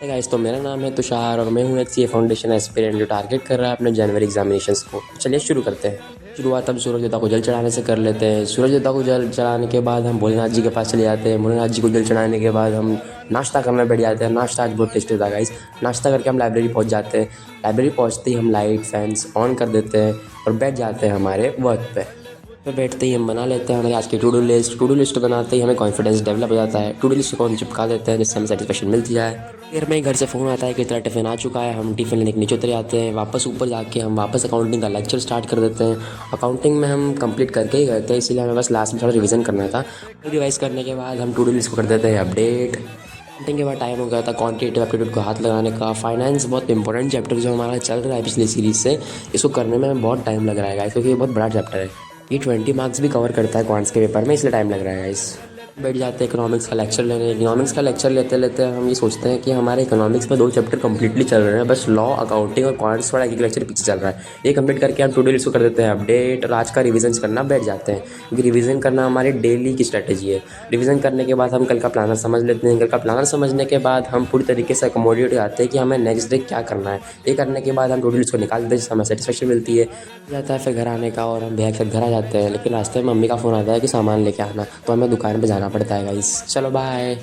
Guys, तो मेरा नाम है तुषार और मैं हूँ एक सीए फाउंडेशन एस्पिरेंट जो टारगेट कर रहा है अपने जनवरी एग्जामिनेशंस को। चलिए शुरू करते हैं। शुरुआत हम सूरज देवता को जल चढ़ाने से कर लेते हैं। सूरज देवता को जल चढ़ाने के बाद हम भोलेनाथ जी के पास चले जाते हैं। भोलेनाथ जी को जल चढ़ाने के बाद हम नाश्ता करने बैठ जाते हैं। नाश्ता आज बहुत टेस्टी था गाइस। नाश्ता करके हम लाइब्रेरी पहुँच जाते हैं। लाइब्रेरी पहुँचते ही हम लाइट फैंस ऑन कर देते हैं और बैठ जाते हैं हमारे वर्क पे बैठते ही हम बना लेते हैं हमारी आज की टू डू लिस्ट बनाते ही हमें कॉन्फिडेंस डेवलप हो जाता है। टू डू लिस्ट को हम चिपका देते हैं जिससे हमें सेटिस्फेक्शन मिलती जाए। फिर हमें घर से फ़ोन आता है कि तेरा टिफ़िन आ चुका है। हम टिफ़िन लेने के नीचे उतर जाते हैं। वापस ऊपर जाके हम वापस अकाउंटिंग का लेक्चर स्टार्ट कर देते हैं। अकाउंटिंग में हम कंप्लीट करके ही गए थे, इसीलिए हमें बस लास्ट में थोड़ा रिवीजन करना था। रिवाइज करने के बाद हम टू डू लिस्ट को कर देते हैं अपडेट। अकाउंटिंग के बाद टाइम हो गया था क्वांटिटेटिव एप्टीट्यूड को हाथ लगाने का। फाइनेंस बहुत इंपॉर्टेंट चैप्टर जो हमारा चल रहा है पिछली सीरीज़ से, इसको करने में हमें बहुत टाइम लग रहा है गाइस, क्योंकि ये बहुत बड़ा चैप्टर है। ये 20 मार्क्स भी कवर करता है क्वांट्स के पेपर में, इसलिए टाइम लग रहा है गाइस। बैठ जाते हैं इकोनॉमिक्स का लेक्चर लेने। इकोनॉमिक्स का लेक्चर लेते लेते हम ये सोचते हैं कि हमारे इकोनॉमिक्स में 2 चैप्टर कंप्लीटली चल रहे हैं, बस लॉ अकाउंटिंग और क्वांट्स वाला एक लेक्चर पीछे चल रहा है। ये कंप्लीट करके हम टू डू लिस्ट को कर देते हैं अपडेट और आज का रिवीजन करना बैठ जाते हैं, क्योंकि रिवीजन करना हमारी डेली की स्ट्रैटेजी है। रिवीजन करने के बाद हम कल का प्लानर समझ लेते हैं। कल का प्लानर समझने के बाद हम पूरी तरीके से अकोमोडेट हो जाते हैं कि हमें नेक्स्ट डे क्या करना है। ये करने के बाद हम टू डू लिस्ट को निकाल देते हैं जिससे हमें सेटिस्फेक्शन मिलती है। जाता है फिर घर आने का और हम भैया के साथ घर आ जाते हैं, लेकिन रास्ते में मम्मी का फ़ोन आता है कि सामान लेके आना, तो हमें दुकान पे जाना पड़ता है गाइस। चलो बाय।